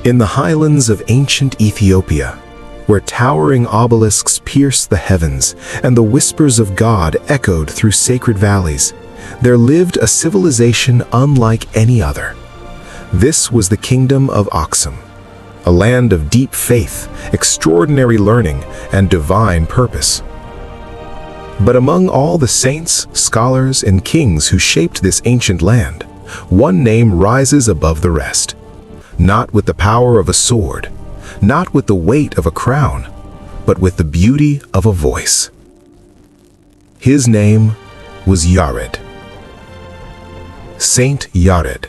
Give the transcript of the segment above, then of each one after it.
In the highlands of ancient Ethiopia, where towering obelisks pierced the heavens and the whispers of God echoed through sacred valleys, there lived a civilization unlike any other. This was the kingdom of Axum, a land of deep faith, extraordinary learning, and divine purpose. But among all the saints, scholars, and kings who shaped this ancient land, one name rises above the rest. Not with the power of a sword, not with the weight of a crown, but with the beauty of a voice. His name was Yared. St.Yared,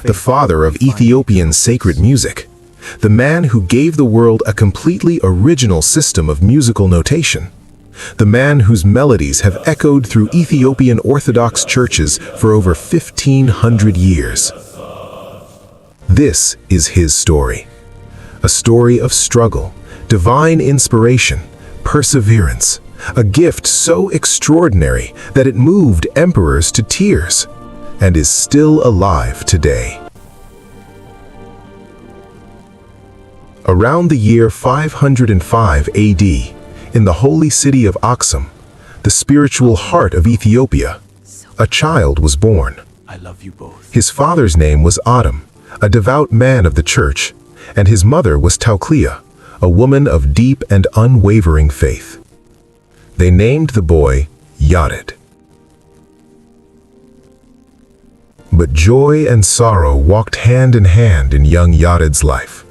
the father of Ethiopian sacred music, the man who gave the world a completely original system of musical notation, the man whose melodies have echoed through Ethiopian Orthodox churches for over 1,500 years. This is his story. A story of struggle, divine inspiration, perseverance, a gift so extraordinary that it moved emperors to tears, and is still alive today. Around the year 505 AD, in the holy city of Axum, the spiritual heart of Ethiopia, a child was born. I love you both. His father's name was Adam, a devout man of the church, and his mother was Tauklia, a woman of deep and unwavering faith. They named the boy Yared. But joy and sorrow walked hand in hand in young Yared's life.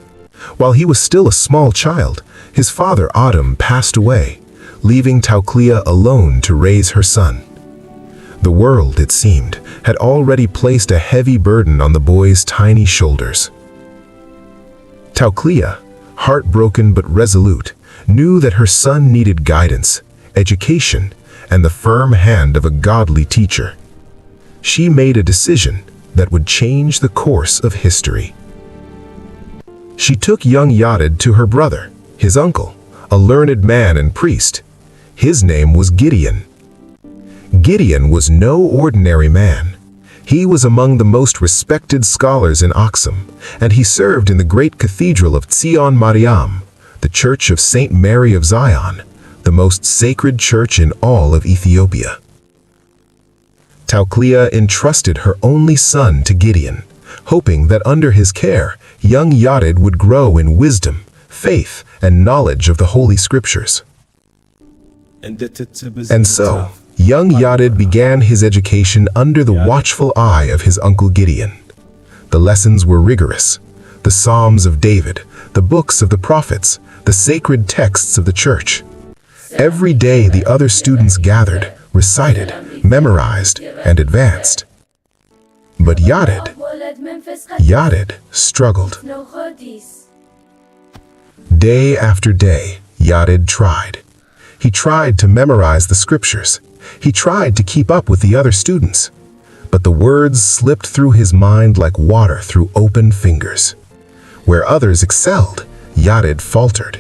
While he was still a small child, his father Adam passed away, leaving Tauklia alone to raise her son. The world, it seemed, had already placed a heavy burden on the boy's tiny shoulders. Tauklia, heartbroken but resolute, knew that her son needed guidance, education, and the firm hand of a godly teacher. She made a decision that would change the course of history. She took young Yared to her brother, his uncle, a learned man and priest. His name was Gideon. Gideon was no ordinary man. He was among the most respected scholars in Axum, and he served in the great cathedral of Tzion Mariam, the church of St. Mary of Zion, the most sacred church in all of Ethiopia. Tauklia entrusted her only son to Gideon, hoping that under his care, young Yared would grow in wisdom, faith, and knowledge of the Holy Scriptures. And so, young Yared began his education under the watchful eye of his uncle Gideon. The lessons were rigorous. The Psalms of David, the books of the prophets, the sacred texts of the church. Every day the other students gathered, recited, memorized, and advanced. But Yared struggled. Day after day, Yared tried. He tried to memorize the scriptures. He tried to keep up with the other students. But the words slipped through his mind like water through open fingers. Where others excelled, Yared faltered.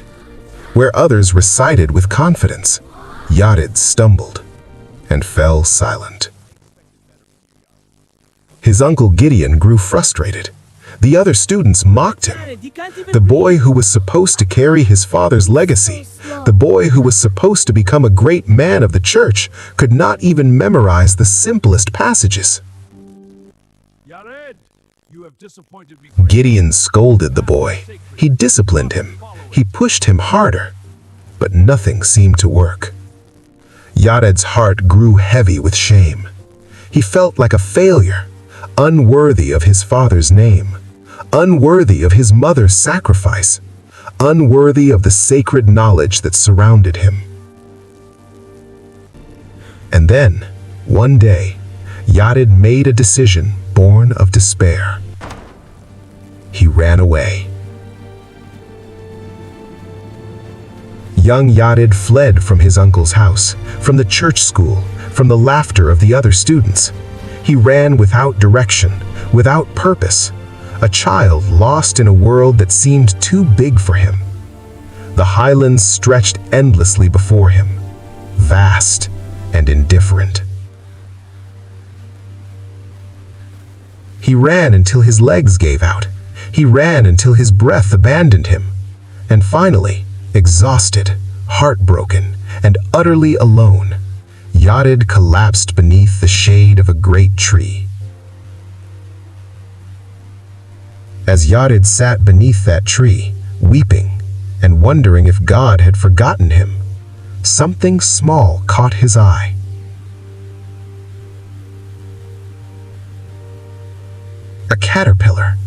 Where others recited with confidence, Yared stumbled and fell silent. His uncle Gideon grew frustrated. The other students mocked him. The boy who was supposed to carry his father's legacy, the boy who was supposed to become a great man of the church, could not even memorize the simplest passages. Gideon scolded the boy. He disciplined him. He pushed him harder. But nothing seemed to work. Yared's heart grew heavy with shame. He felt like a failure, unworthy of his father's name, unworthy of his mother's sacrifice, unworthy of the sacred knowledge that surrounded him. And then, one day, Yared made a decision born of despair. He ran away. Young Yared fled from his uncle's house, from the church school, from the laughter of the other students. He ran without direction, without purpose, a child lost in a world that seemed too big for him. The highlands stretched endlessly before him, vast and indifferent. He ran until his legs gave out. He ran until his breath abandoned him. And finally, exhausted, heartbroken, and utterly alone, Yared collapsed beneath the shade of a great tree. As Yared sat beneath that tree, weeping and wondering if God had forgotten him, something small caught his eye. A caterpillar.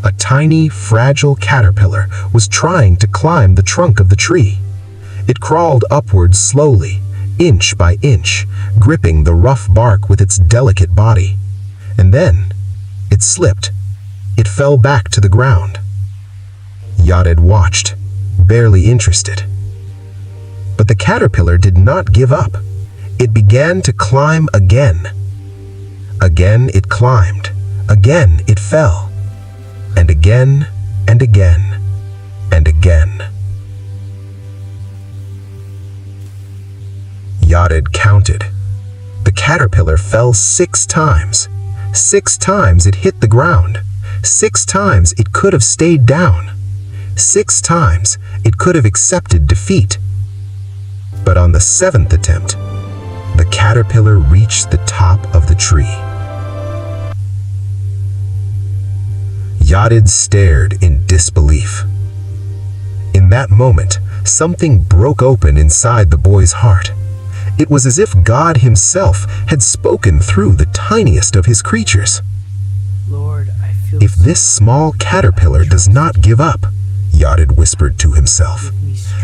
A tiny, fragile caterpillar was trying to climb the trunk of the tree. It crawled upwards slowly, inch by inch, gripping the rough bark with its delicate body. And then, it slipped. It fell back to the ground. Yared watched, barely interested. But the caterpillar did not give up. It began to climb again. Again it climbed. Again it fell. And again, and again, and again. Yared counted. The caterpillar fell 6 times. 6 times it hit the ground. 6 times it could have stayed down. 6 times it could have accepted defeat. But on the 7th attempt, the caterpillar reached the top of the tree. Yared stared in disbelief. In that moment, something broke open inside the boy's heart. It was as if God himself had spoken through the tiniest of his creatures. Lord, I feel If this small caterpillar does not give up, Yared whispered to himself,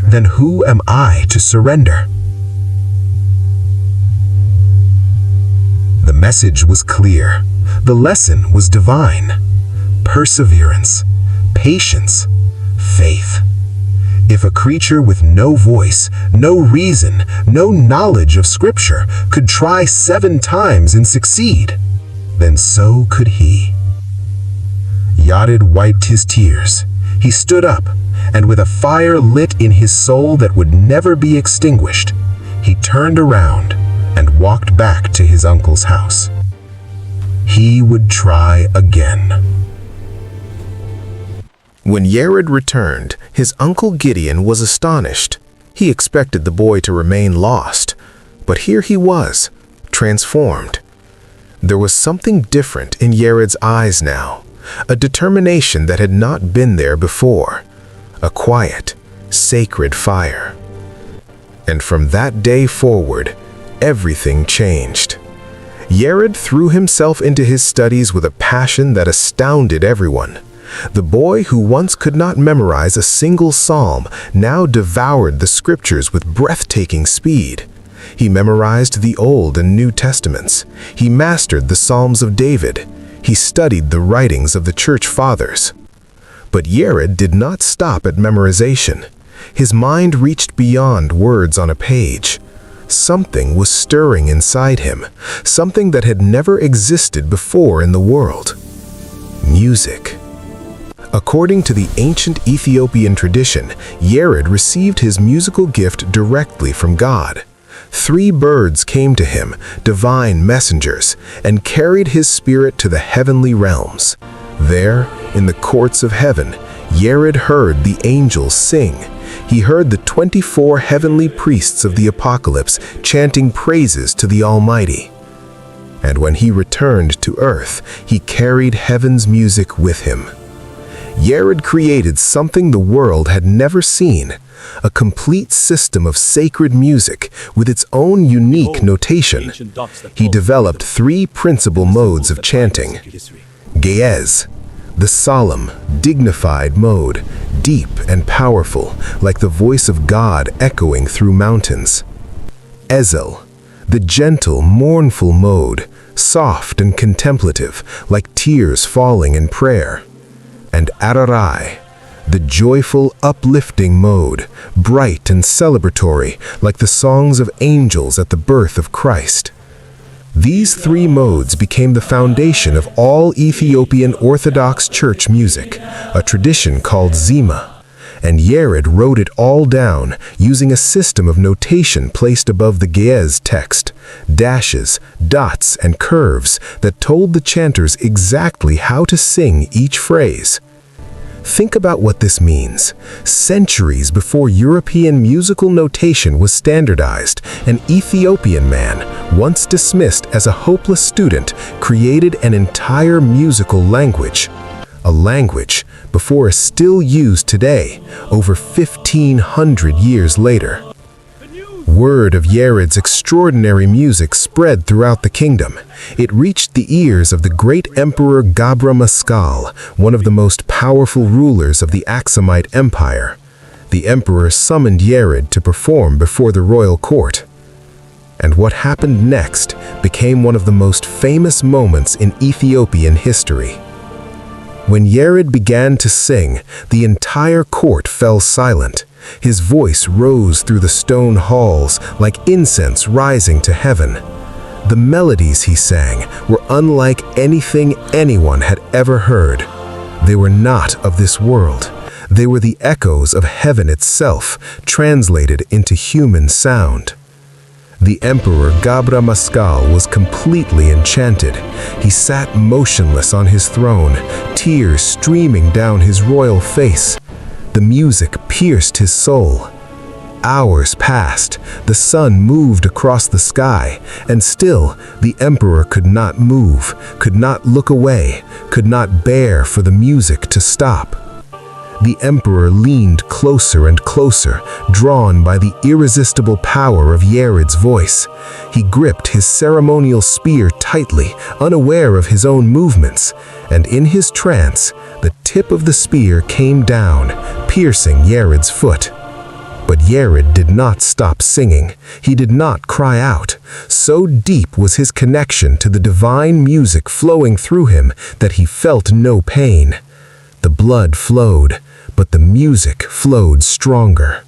then who am I to surrender? The message was clear. The lesson was divine. Perseverance, patience, faith. If a creature with no voice, no reason, no knowledge of Scripture could try 7 times and succeed, then so could he. Yared wiped his tears. He stood up, and with a fire lit in his soul that would never be extinguished, he turned around and walked back to his uncle's house. He would try again. When Yared returned, his uncle Gideon was astonished. He expected the boy to remain lost, but here he was, transformed. There was something different in Yared's eyes now, a determination that had not been there before, a quiet, sacred fire. And from that day forward, everything changed. Yared threw himself into his studies with a passion that astounded everyone. The boy who once could not memorize a single psalm now devoured the scriptures with breathtaking speed. He memorized the Old and New Testaments. He mastered the Psalms of David. He studied the writings of the Church Fathers. But Yared did not stop at memorization. His mind reached beyond words on a page. Something was stirring inside him, something that had never existed before in the world. Music. According to the ancient Ethiopian tradition, Yared received his musical gift directly from God. 3 birds came to him, divine messengers, and carried his spirit to the heavenly realms. There, in the courts of heaven, Yared heard the angels sing. He heard the 24 heavenly priests of the apocalypse chanting praises to the Almighty. And when he returned to earth, he carried heaven's music with him. Yared created something the world had never seen, a complete system of sacred music with its own unique notation. He developed 3 principal modes of chanting. Ge'ez, the solemn, dignified mode, deep and powerful, like the voice of God echoing through mountains. Ezel, the gentle, mournful mode, soft and contemplative, like tears falling in prayer. And Ararai, the joyful, uplifting mode, bright and celebratory, like the songs of angels at the birth of Christ. These 3 modes became the foundation of all Ethiopian Orthodox church music, a tradition called Zema. and Yared wrote it all down using a system of notation placed above the Ge'ez text, dashes, dots, and curves that told the chanters exactly how to sing each phrase. Think about what this means. Centuries before European musical notation was standardized, an Ethiopian man, once dismissed as a hopeless student, created an entire musical language. A language before is still used today, over 1,500 years later. Word of Yared's extraordinary music spread throughout the kingdom. It reached the ears of the great emperor Gabra Maskal, one of the most powerful rulers of the Axumite Empire. The emperor summoned Yared to perform before the royal court. And what happened next became one of the most famous moments in Ethiopian history. When Yared began to sing, the entire court fell silent. His voice rose through the stone halls like incense rising to heaven. The melodies he sang were unlike anything anyone had ever heard. They were not of this world. They were the echoes of heaven itself, translated into human sound. The emperor Gabra Maskal was completely enchanted. He sat motionless on his throne, tears streaming down his royal face. The music pierced his soul. Hours passed, the sun moved across the sky, and still the emperor could not move, could not look away, could not bear for the music to stop. The emperor leaned closer and closer, drawn by the irresistible power of Yared's voice. He gripped his ceremonial spear tightly, unaware of his own movements, and in his trance, the tip of the spear came down, piercing Yared's foot. But Yared did not stop singing. He did not cry out. So deep was his connection to the divine music flowing through him that he felt no pain. The blood flowed, but the music flowed stronger.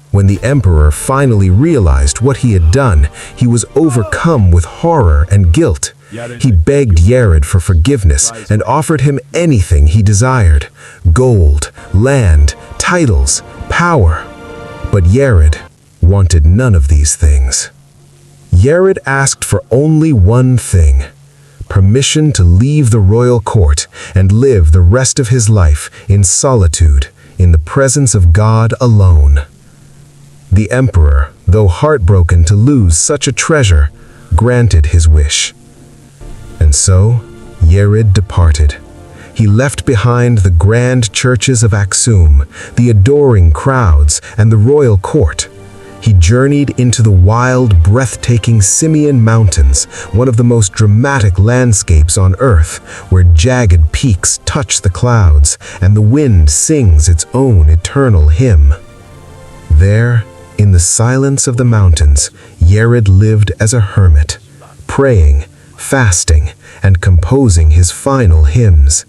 When the emperor finally realized what he had done, he was overcome with horror and guilt. He begged Yared for forgiveness and offered him anything he desired: gold, land, titles, power. But Yared wanted none of these things. Yared asked for only one thing: permission to leave the royal court and live the rest of his life in solitude, in the presence of God alone. The emperor, though heartbroken to lose such a treasure, granted his wish. And so, Yared departed. He left behind the grand churches of Axum, the adoring crowds, and the royal court. He journeyed into the wild, breathtaking Simeon Mountains, one of the most dramatic landscapes on earth, where jagged peaks touch the clouds and the wind sings its own eternal hymn. There, in the silence of the mountains, Yared lived as a hermit, praying, fasting, and composing his final hymns.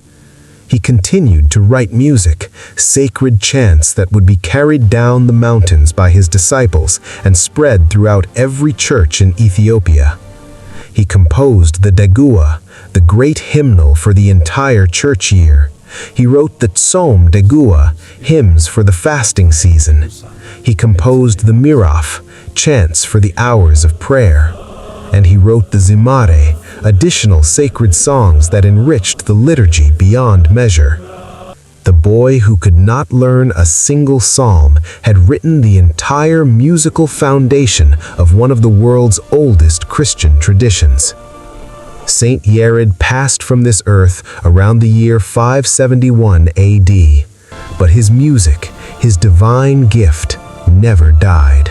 He continued to write music, sacred chants that would be carried down the mountains by his disciples and spread throughout every church in Ethiopia. He composed the Degua, the great hymnal for the entire church year. He wrote the Tsom Degua, hymns for the fasting season. He composed the Miraf, chants for the hours of prayer. And he wrote the Zema, additional sacred songs that enriched the liturgy beyond measure. The boy who could not learn a single psalm had written the entire musical foundation of one of the world's oldest Christian traditions. St.Yared passed from this earth around the year 571 AD, but his music, his divine gift, never died.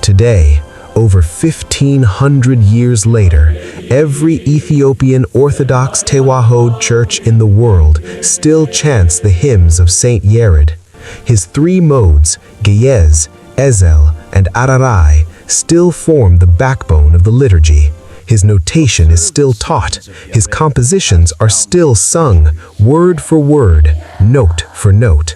Today, over 1,500 years later, every Ethiopian Orthodox Tewahedo church in the world still chants the hymns of St.Yared. His three modes, Ge'ez, Ezel, and Ararai, still form the backbone of the liturgy. His notation is still taught. His compositions are still sung, word for word, note for note.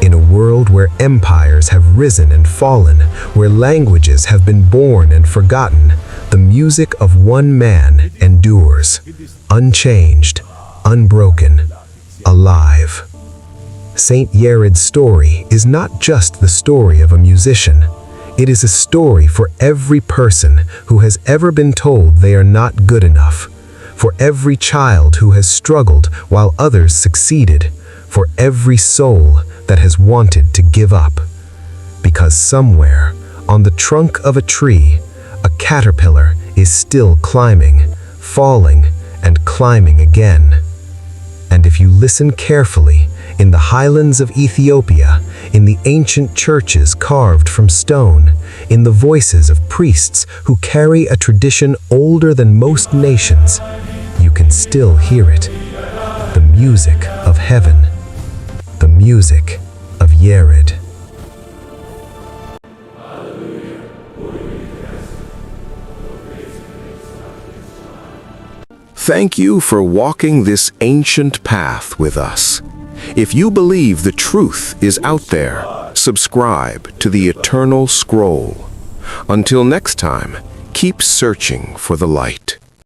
In a world where empires have risen and fallen, where languages have been born and forgotten, the music of one man endures, unchanged, unbroken, alive. St.Yared's story is not just the story of a musician. It is a story for every person who has ever been told they are not good enough, for every child who has struggled while others succeeded, for every soul that has wanted to give up. Because somewhere, on the trunk of a tree, a caterpillar is still climbing, falling, and climbing again. And if you listen carefully, in the highlands of Ethiopia, in the ancient churches carved from stone, in the voices of priests who carry a tradition older than most nations, you can still hear it. The music of heaven. The music of Yared. Thank you for walking this ancient path with us. If you believe the truth is out there, subscribe to the Eternal Scroll. Until next time, keep searching for the light.